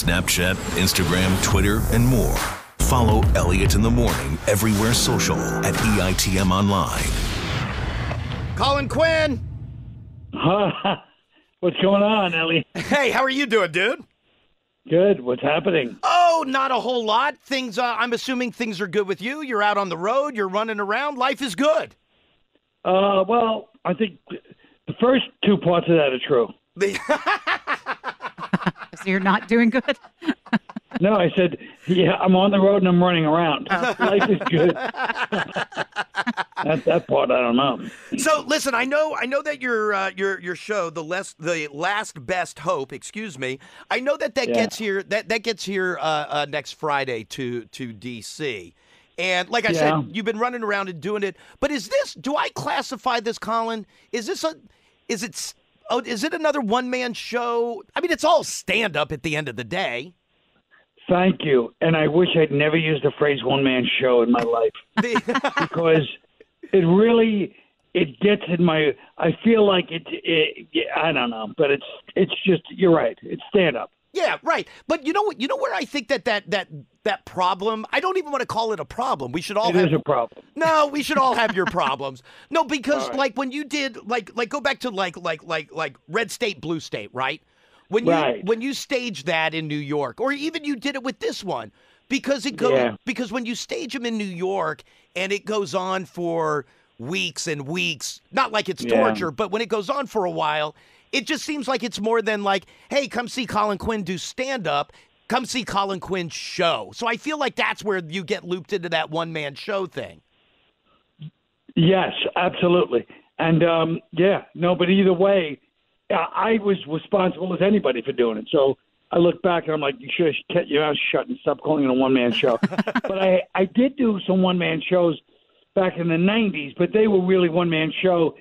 Snapchat, Instagram, Twitter, and more. Follow Elliot in the Morning everywhere social at EITM Online. Colin, Quinn. What's going on, Ellie? Hey, how are you doing, dude? Good. What's happening? Oh, not a whole lot. Things. I'm assuming things are good with you. You're out on the road. You're running around. Life is good. Well, I think the first two parts of that are true. So you're not doing good? No, I said, yeah, I'm on the road and I'm running around. Life is good. That part, I don't know. So listen, I know that your show, the last best hope, excuse me. I know that gets here next Friday to DC, and like I said, you've been running around and doing it. But do I classify this, Colin? Is it another one-man show? I mean, it's all stand-up at the end of the day. Thank you. And I wish I'd never used the phrase one-man show in my life. Because it gets in my, I feel like I don't know, but it's just, you're right. It's stand-up. Yeah, right. But you know where I think that problem, I don't even want to call it a problem. We should all have. It is a problem. No, we should all have your problems. No, because like when you did like go back to like Red State, Blue State, right? When you staged that in New York, or even you did it with this one, because because when you stage them in New York and it goes on for weeks and weeks, not like it's torture, but when it goes on for a while, it just seems like it's more than like, hey, come see Colin Quinn do stand-up. Come see Colin Quinn's show. So I feel like that's where you get looped into that one-man show thing. Yes, absolutely. And, but either way, I was responsible as anybody for doing it. So I look back and I'm like, you should have kept your mouth shut and stop calling it a one-man show. But I did do some one-man shows back in the 90s, but they were really one-man show.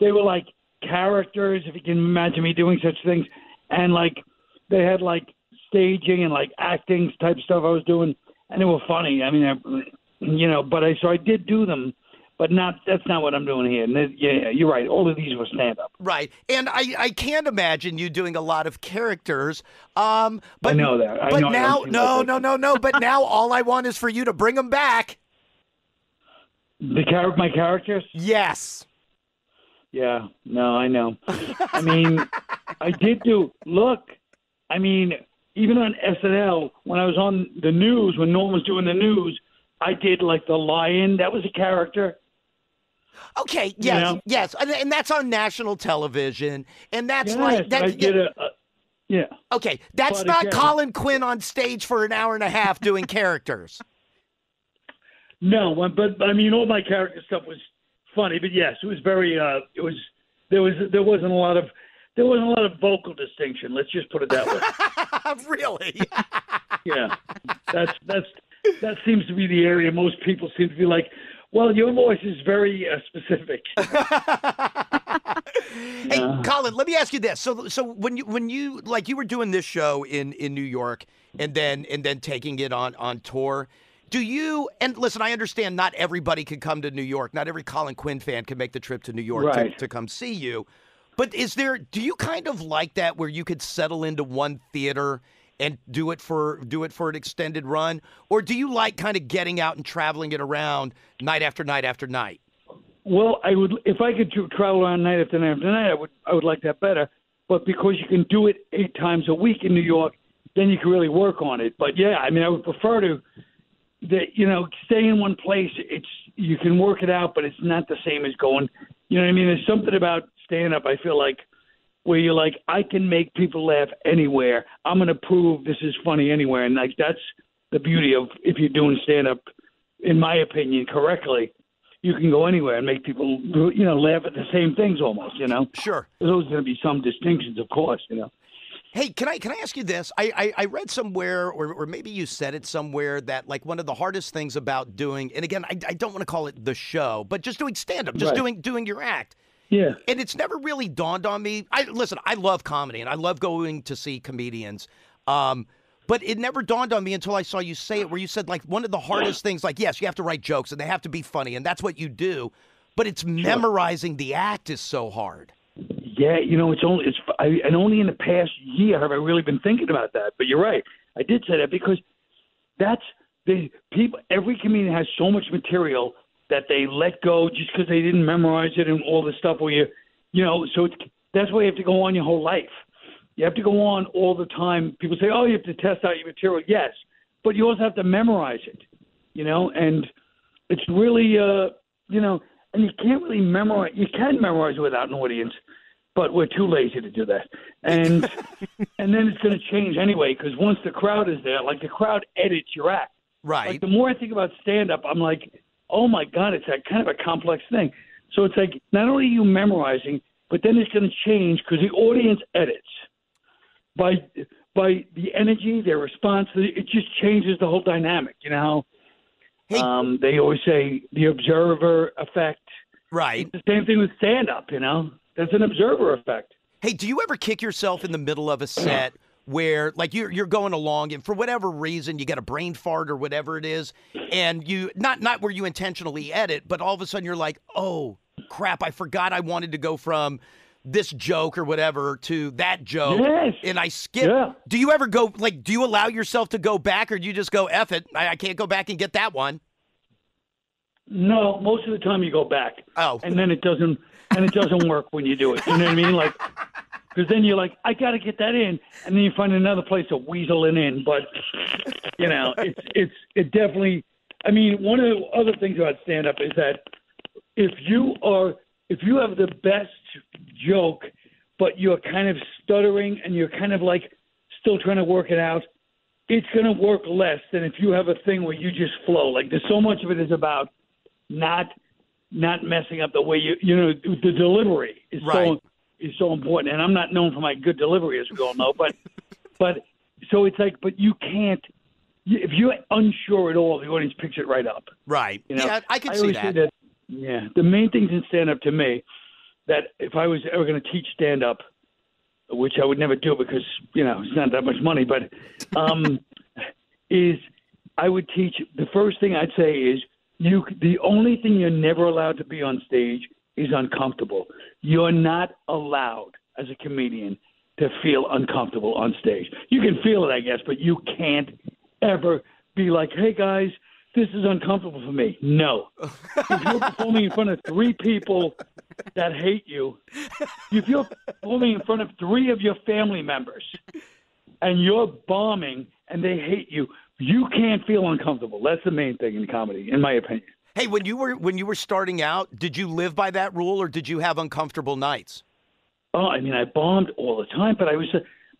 They were like characters, if you can imagine me doing such things. And like they had like staging and like acting type stuff I was doing, and they were funny. I mean, so I did do them. But that's not what I'm doing here. And you're right. All of these were stand-up. Right. And I can't imagine you doing a lot of characters. But I know that. But now, no. But now all I want is for you to bring them back. My characters? Yes. Yeah. No, I know. I mean, I did even on SNL, when I was on the news, when Norm was doing the news, I did like the lion. That was a character. Okay, yes, yes, and that's on national television, and that's I did Okay, that's but not again, Colin Quinn on stage for an hour and a half doing characters. No, but I mean, all my character stuff was funny, but yes, it was very. There wasn't a lot of vocal distinction. Let's just put it that way. Really? Yeah, that seems to be the area most people seem to be like, well, your voice is very specific. Hey, Colin, let me ask you this. So when you like you were doing this show in New York and then taking it on tour, do you, and listen, I understand not everybody can come to New York. Not every Colin Quinn fan can make the trip to New York to come see you. But do you kind of like that where you could settle into one theater and do it for an extended run? Or do you like kind of getting out and traveling it around night after night after night? Well, I would, if I could travel around night after night after night, I would like that better. But because you can do it 8 times a week in New York, then you can really work on it. But yeah, I mean, I would prefer to stay in one place. You can work it out, but it's not the same as going. You know what I mean? There's something about stand up, I feel like, where you're like, I can make people laugh anywhere. I'm going to prove this is funny anywhere. And like, that's the beauty of, if you're doing stand up, in my opinion, correctly, you can go anywhere and make people, laugh at the same things almost, Sure. There's always going to be some distinctions, of course, Hey, can I ask you this? I read somewhere, or maybe you said it somewhere, that like one of the hardest things about doing, and again, I don't want to call it the show, but just doing stand up, just doing your act. Yeah. And it's never really dawned on me. I love comedy and I love going to see comedians. But it never dawned on me until I saw you say it, where you said like one of the hardest things, like, yes, you have to write jokes and they have to be funny and that's what you do. But it's memorizing the act is so hard. Yeah, only in the past year have I really been thinking about that. But you're right. I did say that because that's the people. Every comedian has so much material that they let go just because they didn't memorize it and all this stuff. Where so that's why you have to go on your whole life. You have to go on all the time. People say, "Oh, you have to test out your material." Yes, but you also have to memorize it. And it's really and you can't really memorize. You can memorize it without an audience, but we're too lazy to do that. And and then it's going to change anyway because once the crowd is there, like the crowd edits your act. Right. Like the more I think about stand-up, I'm like, oh my God, it's that kind of a complex thing. So it's like not only are you memorizing, but then it's going to change because the audience edits by the energy, their response. It just changes the whole dynamic. Hey. They always say the observer effect. Right. It's the same thing with stand-up, That's an observer effect. Hey, do you ever kick yourself in the middle of a set where, like, you're going along and for whatever reason you get a brain fart or whatever it is, and you not where you intentionally edit, but all of a sudden you're like, oh, crap, I forgot I wanted to go from this joke or whatever to that joke, yes. and I skip. Yeah. Do you ever go, like, do you allow yourself to go back, or do you just go, F it, I can't go back and get that one? No, most of the time you go back. Oh. And then it doesn't work when you do it. You know what I mean? Like, because then you're like, I got to get that in, and then you find another place to weasel it in. But it definitely. I mean, one of the other things about stand-up is that if you have the best joke, but you're kind of stuttering and you're kind of like still trying to work it out, it's going to work less than if you have a thing where you just flow. Like there's so much of it is about not messing up the way the delivery is right. so important. And I'm not known for my good delivery, as we all know, but so it's like, but you can't. If you're unsure at all, the audience picks it right up. Right. Yeah, I can see always that. say that. Yeah, the main things in stand-up to me, that if I was ever going to teach stand-up, which I would never do because it's not that much money, but is I would teach. The first thing I'd say is the only thing you're never allowed to be on stage is uncomfortable. You're not allowed as a comedian to feel uncomfortable on stage. You can feel it, I guess, but you can't ever be like, hey, guys, this is uncomfortable for me. No. If you're performing in front of 3 people that hate you, if you're performing in front of 3 of your family members and you're bombing and they hate you, you can't feel uncomfortable. That's the main thing in comedy, in my opinion. Hey, when you were starting out, did you live by that rule or did you have uncomfortable nights? Oh, I mean, I bombed all the time, but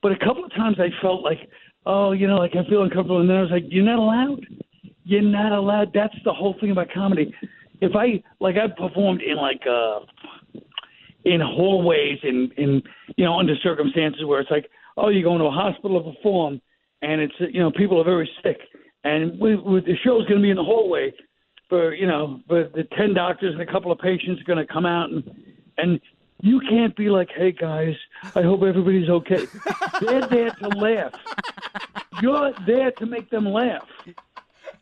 but a couple of times I felt like, like I feel uncomfortable, and then I was like, you're not allowed. You're not allowed. That's the whole thing about comedy. If I performed in in hallways in under circumstances where it's like, oh, you go into a hospital to perform, and it's people are very sick, and the show's going to be in the hallway for the 10 doctors and a couple of patients are going to come out and you can't be like, hey guys, I hope everybody's okay. They're there to laugh. You're there to make them laugh.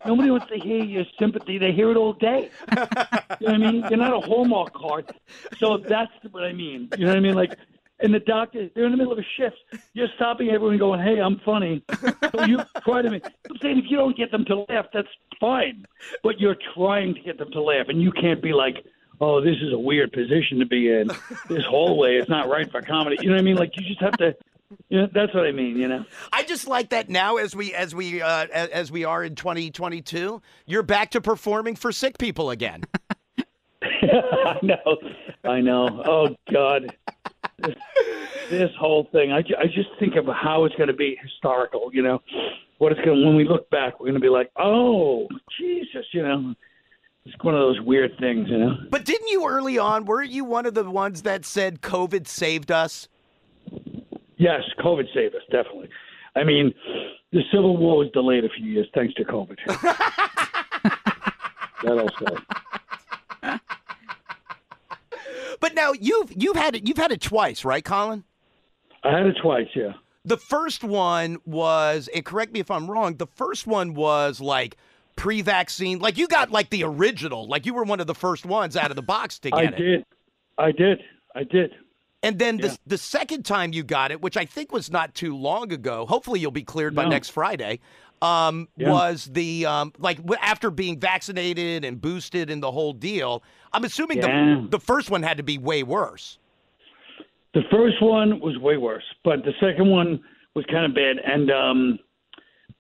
Nobody wants to hear your sympathy. They hear it all day. You know what I mean? You're not a Hallmark card. So that's what I mean. You know what I mean? Like, and the doctor, they're in the middle of a shift. You're stopping everyone going, hey, I'm funny. So you try to make, I'm saying if you don't get them to laugh, that's fine. But you're trying to get them to laugh. And you can't be like, oh, this is a weird position to be in. This hallway is not right for comedy. You know what I mean? Like, you just have to. That's what I mean. I just like that now, as we are in 2022, you're back to performing for sick people again. I know. Oh God, this whole thing. I just think of how it's going to be historical. What it's going. When we look back, we're going to be like, oh Jesus. It's one of those weird things. But didn't you early on? Weren't you one of the ones that said COVID saved us? Yes, COVID saved us, definitely. I mean, the Civil War was delayed a few years thanks to COVID. That also. But now you've had it twice, right, Colin? I had it twice, yeah. The first one was, and correct me if I'm wrong, the first one was like pre-vaccine. Like you got like the original, like you were one of the first ones out of the box to get it. I did. And then the second time you got it, which I think was not too long ago, hopefully you'll be cleared by next Friday, was the after being vaccinated and boosted and the whole deal. I'm assuming the first one had to be way worse. The first one was way worse, but the second one was kind of bad, and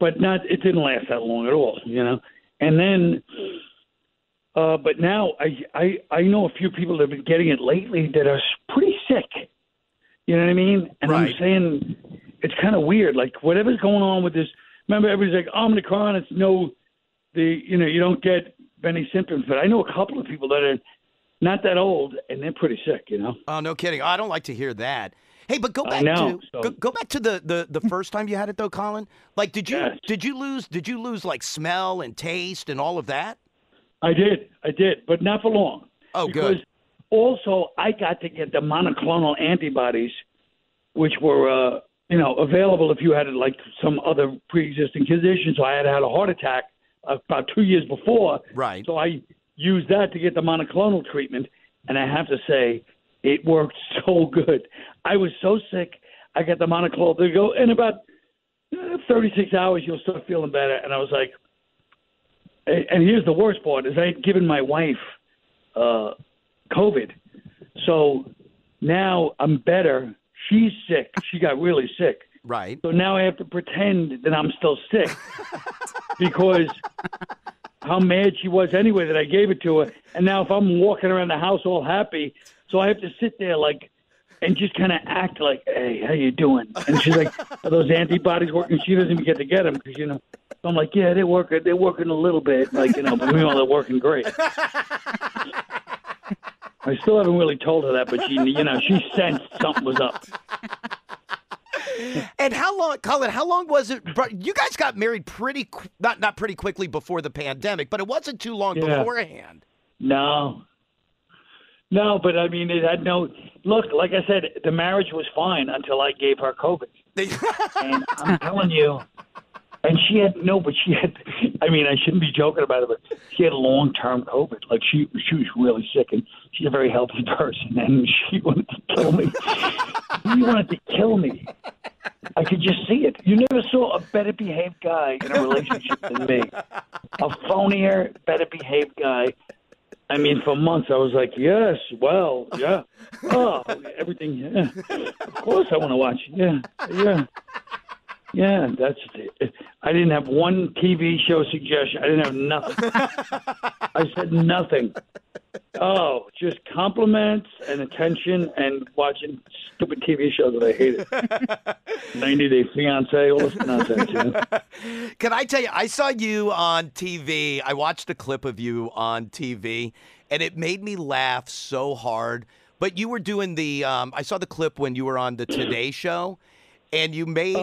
but it didn't last that long at all, And then, but now I know a few people that have been getting it lately that are pretty sick. You know what I mean? And I'm saying it's kind of weird. Like whatever's going on with this. Remember, everybody's like Omicron. It's you don't get many symptoms. But I know a couple of people that are not that old and they're pretty sick. Oh, no kidding. I don't like to hear that. Hey, but go back to the first time you had it though, Colin. Like, did you lose like smell and taste and all of that? I did, but not for long. Oh, because good. Also, I got to get the monoclonal antibodies, which were available if you had like some other pre-existing condition. So I had a heart attack about 2 years before. Right. So I used that to get the monoclonal treatment, and I have to say, it worked so good. I was so sick. I got the monoclonal. They go in about 36 hours, you'll start feeling better. And I was like, and here's the worst part: is I had given my wife COVID, so now I'm better. She's sick. She got really sick. Right. So now I have to pretend that I'm still sick because how mad she was anyway that I gave it to her. And now if I'm walking around the house all happy, so I have to sit there and just kind of act like, hey, how you doing? And she's like, are those antibodies working? She doesn't even get to get them because, so I'm like, yeah, they're working a little bit, but meanwhile they're working great. I still haven't really told her that, but she sensed something was up. And how long, Colin, was it? You guys got married not pretty quickly before the pandemic, but it wasn't too long beforehand. No, but I mean, it had look, like I said, the marriage was fine until I gave her COVID. And I'm telling you, and she had, I mean, I shouldn't be joking about it, but she had long-term COVID. Like she was really sick, and she's a very healthy person, and she wanted to kill me. She wanted to kill me. I could just see it. You never saw a better behaved guy in a relationship than me. A phonier, better behaved guy. I mean, for months I was like, yes, well, yeah. Oh, everything, yeah. Of course I want to watch. Yeah. Yeah, that's it. I didn't have one TV show suggestion. I didn't have nothing. I said nothing. Oh, just compliments and attention and watching stupid TV shows that I hated. 90 Day Fiancé, all this nonsense. Can I tell you, I saw you on TV. I watched a clip of you on TV, and it made me laugh so hard. But you were doing I saw the clip when you were on the Today Show. And you made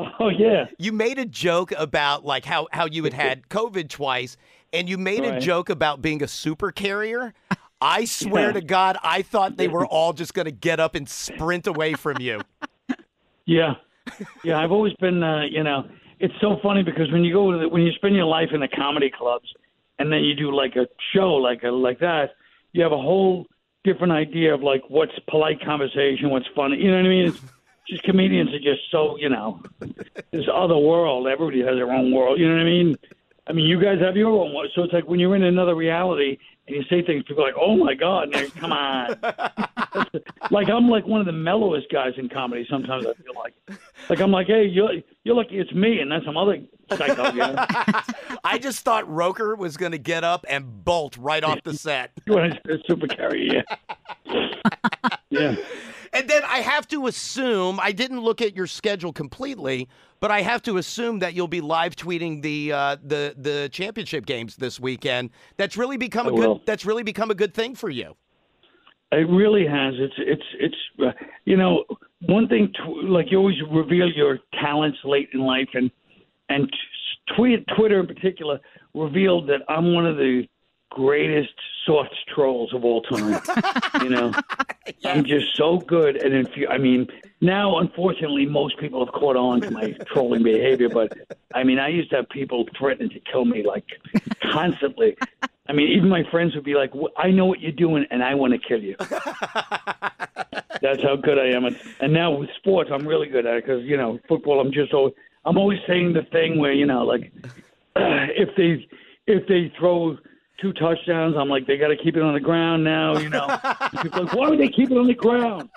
you made a joke about like how you had COVID twice, and you made a joke about being a super carrier. I swear to God, I thought they were all just going to get up and sprint away from you. Yeah, I've always been, it's so funny because when you spend your life in the comedy clubs, and then you do like a show like that, you have a whole different idea of like what's polite conversation, what's funny. You know what I mean? Just comedians are just so, this other world. Everybody has their own world. You know what I mean? I mean, you guys have your own world. So it's like when you're in another reality and you say things, people are like, oh, my God. And like, come on. Like, I'm like one of the mellowest guys in comedy sometimes, I feel like. Like, I'm like, hey, you're lucky it's me and then some other psycho guy. I just thought Roker was going to get up and bolt right off the set. You want to super carry, yeah. And then I have to assume, I didn't look at your schedule completely, but I have to assume that you'll be live tweeting the championship games this weekend. That's really become a good thing for you. It really has. It's one thing like you always reveal your talents late in life, and Twitter in particular revealed that I'm one of the greatest soft trolls of all time. I'm just so good. And now, unfortunately, most people have caught on to my trolling behavior. But I used to have people threatening to kill me like constantly. Even my friends would be like, I know what you're doing and I want to kill you. That's how good I am. And now with sports, I'm really good at it because, football, I'm always saying the thing where, like if they throw 2 touchdowns, I'm like, they got to keep it on the ground now, People are like, why would they keep it on the ground?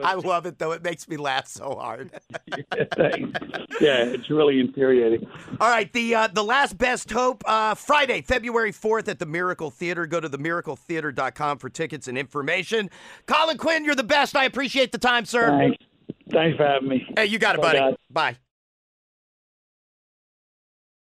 I love it, though. It makes me laugh so hard. Yeah, it's really infuriating. All right, the last best hope, Friday, February 4th at the Miracle Theater. Go to themiracletheater.com for tickets and information. Colin Quinn, you're the best. I appreciate the time, sir. Thanks for having me. Hey, you got it, buddy. Bye.